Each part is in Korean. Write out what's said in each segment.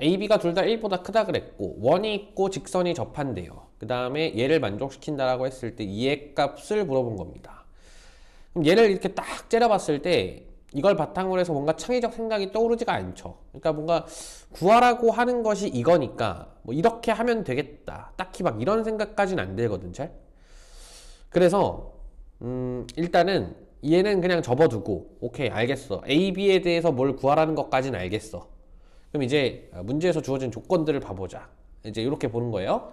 A, B가 둘 다 1보다 크다 그랬고 원이 있고 직선이 접한대요. 그 다음에 얘를 만족시킨다라고 했을 때 이의 값을 물어본 겁니다. 그럼 얘를 이렇게 딱 째려봤을 때 이걸 바탕으로 해서 뭔가 창의적 생각이 떠오르지가 않죠. 그러니까 뭔가 구하라고 하는 것이 이거니까 뭐 이렇게 하면 되겠다. 딱히 막 이런 생각까지는 안 들거든 잘. 그래서 일단은 얘는 그냥 접어두고 오케이 알겠어. A, B에 대해서 뭘 구하라는 것까지는 알겠어. 그럼 이제 문제에서 주어진 조건들을 봐보자. 이제 이렇게 보는 거예요.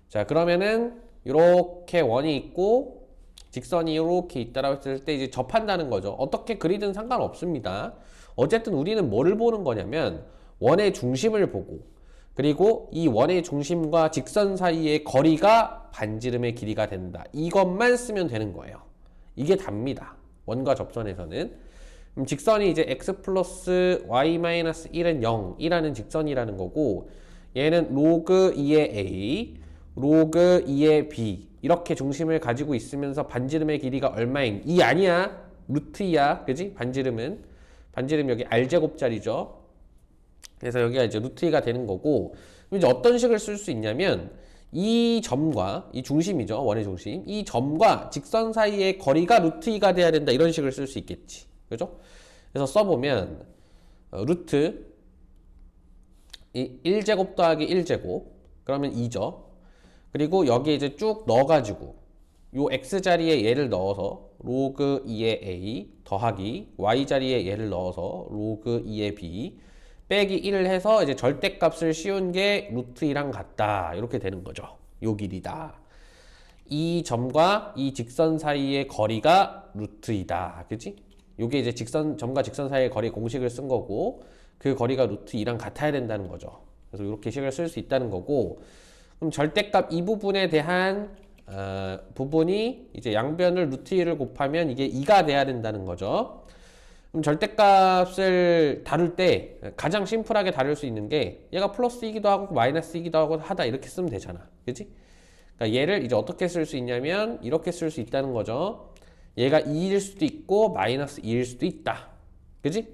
자, 그러면은 이렇게 원이 있고 직선이 이렇게 있다라고 했을 때 이제 접한다는 거죠. 어떻게 그리든 상관없습니다. 어쨌든 우리는 뭐를 보는 거냐면 원의 중심을 보고 그리고 이 원의 중심과 직선 사이의 거리가 반지름의 길이가 된다. 이것만 쓰면 되는 거예요. 이게 답니다. 원과 접선에서는. 직선이 이제 x 플러스 y 마이너스 1은 0이라는 직선이라는 거고 얘는 로그 2의 a, 로그 2의 b 이렇게 중심을 가지고 있으면서 반지름의 길이가 얼마인? 2 아니야. 루트 2야. 그지? 반지름 여기 r제곱짜리죠. 그래서 여기가 이제 루트 2가 되는 거고 이제 어떤 식을 쓸 수 있냐면 이 점과 이 중심이죠. 원의 중심. 이 점과 직선 사이의 거리가 루트 2가 돼야 된다. 이런 식을 쓸 수 있겠지. 그죠? 그래서 써보면 루트 1제곱 더하기 1제곱 그러면 2죠. 그리고 여기에 이제 쭉 넣어가지고 요 x자리에 얘를 넣어서 로그 2의 a 더하기 y자리에 얘를 넣어서 로그 2의 b 빼기 1을 해서 이제 절대값을 씌운 게 루트 2랑 같다. 이렇게 되는 거죠. 요 길이다. 이 점과 이 직선 사이의 거리가 루트 2다. 그치? 요게 이제 점과 직선 사이의 거리 공식을 쓴 거고 그 거리가 루트 2랑 같아야 된다는 거죠. 그래서 이렇게 식을 쓸 수 있다는 거고 그럼 절대값 이 부분에 대한 부분이 이제 양변을 루트 2를 곱하면 이게 2가 돼야 된다는 거죠. 그럼 절대값을 다룰 때 가장 심플하게 다룰 수 있는 게 얘가 플러스이기도 하고 마이너스이기도 하고 하다 이렇게 쓰면 되잖아. 그치? 그러니까 얘를 이제 어떻게 쓸 수 있냐면 이렇게 쓸 수 있다는 거죠. 얘가 2일 수도 있고 마이너스 2일 수도 있다. 그지?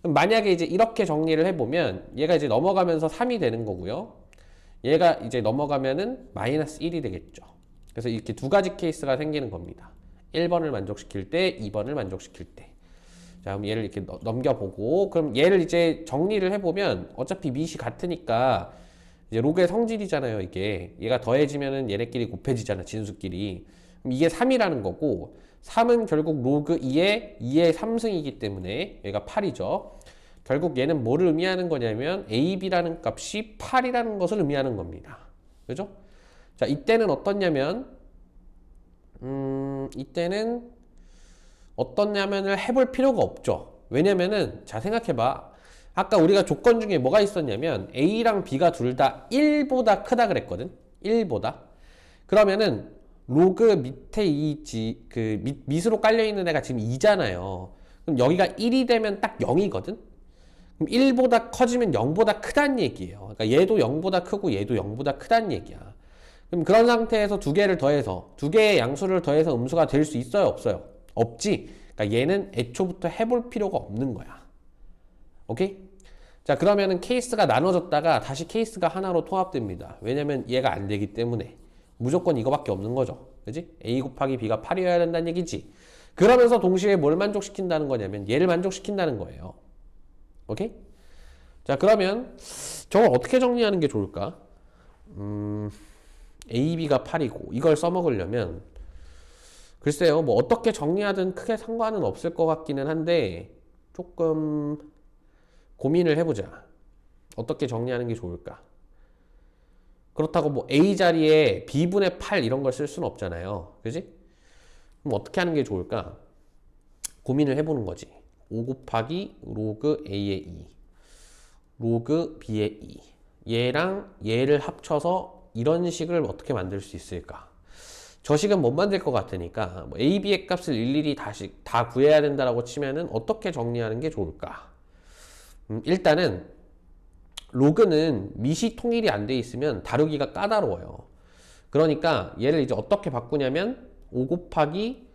그럼 만약에 이제 이렇게 정리를 해보면 얘가 이제 넘어가면서 3이 되는 거고요. 얘가 이제 넘어가면은 마이너스 1이 되겠죠. 그래서 이렇게 두 가지 케이스가 생기는 겁니다. 1번을 만족시킬 때, 2번을 만족시킬 때. 자, 그럼 얘를 이렇게 넘겨보고, 그럼 얘를 이제 정리를 해보면 어차피 밑이 같으니까 이제 로그의 성질이잖아요, 이게. 얘가 더해지면은 얘네끼리 곱해지잖아, 진수끼리. 그럼 이게 3이라는 거고, 3은 결국 로그 2의 3승이기 때문에 얘가 8이죠. 결국 얘는 뭐를 의미하는 거냐면 a, b라는 값이 8이라는 것을 의미하는 겁니다. 그죠? 자, 이때는 어떻냐면 이때는 어떻냐면을 해볼 필요가 없죠. 왜냐면은 자 생각해봐. 아까 우리가 조건 중에 뭐가 있었냐면 a랑 b가 둘 다 1보다 크다 그랬거든. 1보다. 그러면은 로그 밑에 밑으로 깔려있는 애가 지금 2잖아요. 그럼 여기가 1이 되면 딱 0이거든. 그럼 1보다 커지면 0보다 크다는 얘기예요. 그러니까 얘도 0보다 크고 얘도 0보다 크다는 얘기야. 그럼 그런 상태에서 두 개를 더해서 두 개의 양수를 더해서 음수가 될 수 있어요? 없어요? 없지. 그러니까 얘는 애초부터 해볼 필요가 없는 거야. 오케이? 자, 그러면은 케이스가 나눠졌다가 다시 케이스가 하나로 통합됩니다. 왜냐면 얘가 안 되기 때문에. 무조건 이거밖에 없는 거죠. 그지? A 곱하기 B가 8이어야 된다는 얘기지. 그러면서 동시에 뭘 만족시킨다는 거냐면 얘를 만족시킨다는 거예요. 오케이? 자, 그러면 저걸 어떻게 정리하는 게 좋을까? A, B가 8이고 이걸 써먹으려면 글쎄요, 뭐 어떻게 정리하든 크게 상관은 없을 것 같기는 한데 조금 고민을 해보자. 어떻게 정리하는 게 좋을까? 그렇다고 뭐 A 자리에 B분의 8 이런 걸 쓸 수는 없잖아요. 그지? 그럼 어떻게 하는 게 좋을까? 고민을 해보는 거지. 5 곱하기 로그 A의 2 로그 B의 2 얘랑 얘를 합쳐서 이런 식을 어떻게 만들 수 있을까? 저 식은 못 만들 것 같으니까 뭐 A, B의 값을 일일이 다 구해야 된다라고 치면은 어떻게 정리하는 게 좋을까? 일단은 로그는 밑이 통일이 안 돼 있으면 다루기가 까다로워요. 그러니까 얘를 이제 어떻게 바꾸냐면 5 곱하기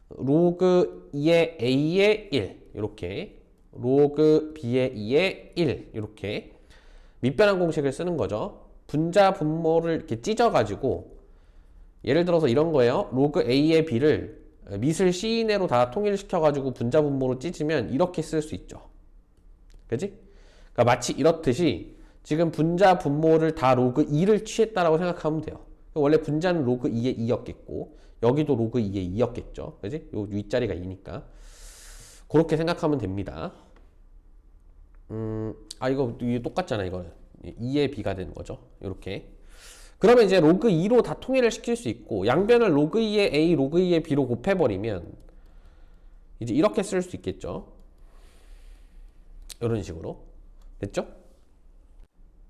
로그 2의 A의 1 이렇게 로그 B의 2의 1 이렇게 밑변환 공식을 쓰는 거죠. 분자 분모를 이렇게 찢어가지고 예를 들어서 이런 거예요. 로그 A의 B를 미슬 C 이내로 다 통일시켜가지고 분자 분모로 찢으면 이렇게 쓸 수 있죠. 그지? 그러니까 마치 이렇듯이 지금 분자 분모를 다 로그 2를 취했다라고 생각하면 돼요. 원래 분자는 로그 2의 2였겠고 여기도 로그 2의 2였겠죠. 그지? 요 윗자리가 2니까 그렇게 생각하면 됩니다. 이거 똑같잖아. 이거는 2의 B가 되는 거죠. 이렇게. 그러면 이제 로그 2로 다 통일을 시킬 수 있고 양변을 로그 2의 A, 로그 2의 B로 곱해버리면 이제 이렇게 쓸 수 있겠죠. 이런 식으로. 됐죠?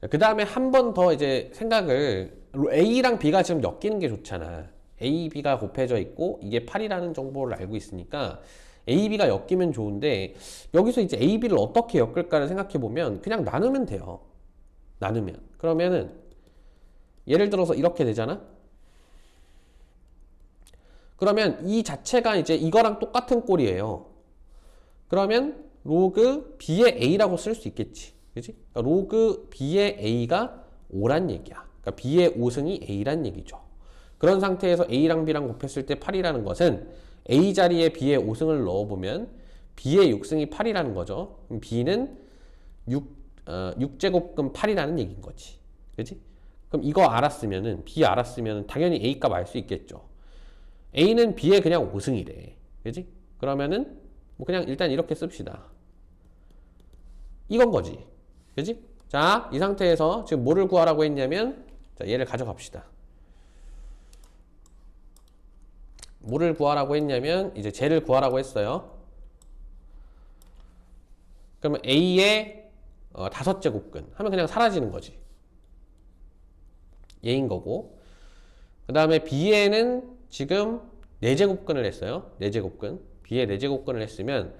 그 다음에 한 번 더 이제 생각을 A랑 B가 지금 엮이는 게 좋잖아. A, B가 곱해져 있고 이게 8이라는 정보를 알고 있으니까 A, B가 엮이면 좋은데 여기서 이제 A, B를 어떻게 엮을까를 생각해보면 그냥 나누면 돼요. 나누면. 그러면은 예를 들어서 이렇게 되잖아? 그러면 이 자체가 이제 이거랑 똑같은 꼴이에요. 그러면 로그 B의 A라고 쓸 수 있겠지. 그치? 그러니까 로그 B의 A가 5란 얘기야. 그러니까 B의 5승이 A란 얘기죠. 그런 상태에서 A랑 B랑 곱했을 때 8이라는 것은 A 자리에 B의 5승을 넣어보면 B의 6승이 8이라는 거죠. 그럼 B는 6제곱근 8이라는 얘기인 거지. 그치? 그럼 이거 알았으면은 B 알았으면은 당연히 A 값 알 수 있겠죠. A는 B의 그냥 5승이래. 그치? 그러면은 뭐 그냥 일단 이렇게 씁시다. 이건 거지. 그치? 자, 이 상태에서 지금 뭐를 구하라고 했냐면 자, 얘를 가져갑시다. 뭐를 구하라고 했냐면 이제 쟤를 구하라고 했어요. 그러면 A의 5제곱근 하면 그냥 사라지는 거지. 얘인 거고 그 다음에 B에는 지금 4제곱근을 했어요. 4제곱근. B에 4제곱근을 했으면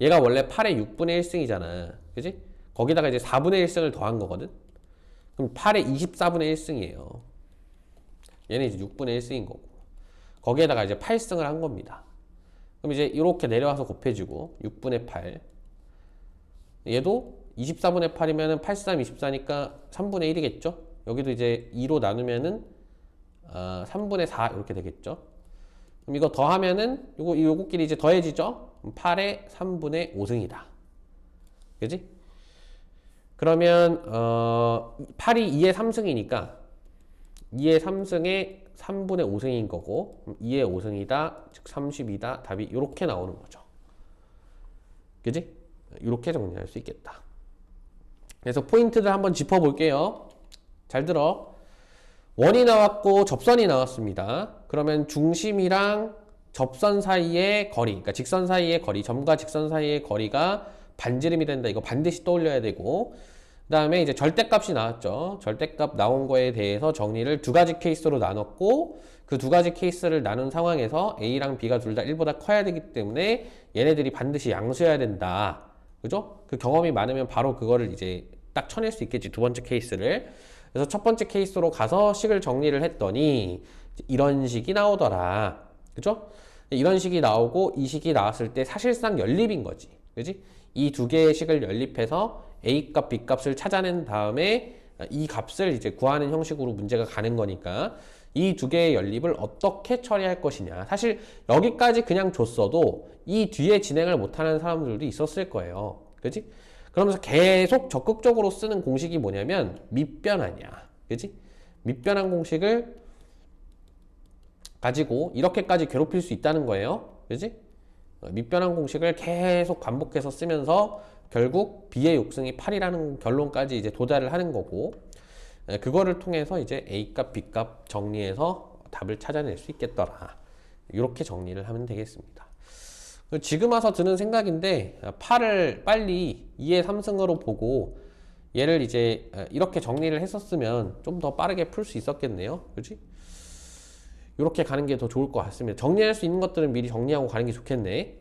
얘가 원래 8의 6분의 1승이잖아. 그지? 거기다가 이제 4분의 1승을 더한 거거든. 그럼 8의 24분의 1승이에요. 얘는 이제 6분의 1승인 거고 거기에다가 이제 8승을 한 겁니다. 그럼 이제 이렇게 내려와서 곱해주고 6분의 8 얘도 24분의 8이면은 83, 24니까 3분의 1이겠죠? 여기도 이제 2로 나누면은 3분의 4 이렇게 되겠죠? 그럼 이거 더하면은 요거끼리 이제 더해지죠? 8의 3분의 5승이다. 그지? 그러면 8이 2의 3승이니까 2의 3승에 3분의 5승인 거고 2의 5승이다 즉 30이다 답이 이렇게 나오는 거죠. 그지? 이렇게 정리할 수 있겠다. 그래서 포인트를 한번 짚어볼게요. 잘 들어. 원이 나왔고 접선이 나왔습니다. 그러면 중심이랑 접선 사이의 거리, 그러니까 직선 사이의 거리, 점과 직선 사이의 거리가 반지름이 된다. 이거 반드시 떠올려야 되고 그 다음에 이제 절대값이 나왔죠. 절대값 나온 거에 대해서 정리를 두 가지 케이스로 나눴고 그 두 가지 케이스를 나눈 상황에서 A랑 B가 둘 다 1보다 커야 되기 때문에 얘네들이 반드시 양수여야 된다. 그죠? 그 경험이 많으면 바로 그거를 이제 딱 쳐낼 수 있겠지. 두 번째 케이스를. 그래서 첫 번째 케이스로 가서 식을 정리를 했더니 이런 식이 나오더라. 그죠? 이런 식이 나오고 이 식이 나왔을 때 사실상 연립인 거지. 그지? 이 두 개의 식을 연립해서 A값, B값을 찾아낸 다음에 이 값을 이제 구하는 형식으로 문제가 가는 거니까 이 두 개의 연립을 어떻게 처리할 것이냐. 사실 여기까지 그냥 줬어도 이 뒤에 진행을 못하는 사람들도 있었을 거예요. 그지? 그러면서 계속 적극적으로 쓰는 공식이 뭐냐면 밑변환이야. 그지? 밑변환 공식을 가지고 이렇게까지 괴롭힐 수 있다는 거예요. 그지? 밑변환 공식을 계속 반복해서 쓰면서 결국 B의 욕승이 8이라는 결론까지 이제 도달을 하는 거고 그거를 통해서 이제 A값, B값 정리해서 답을 찾아낼 수 있겠더라. 이렇게 정리를 하면 되겠습니다. 지금 와서 드는 생각인데 8을 빨리 2의 3승으로 보고 얘를 이제 이렇게 정리를 했었으면 좀 더 빠르게 풀 수 있었겠네요. 그렇지? 이렇게 가는 게 더 좋을 것 같습니다. 정리할 수 있는 것들은 미리 정리하고 가는 게 좋겠네.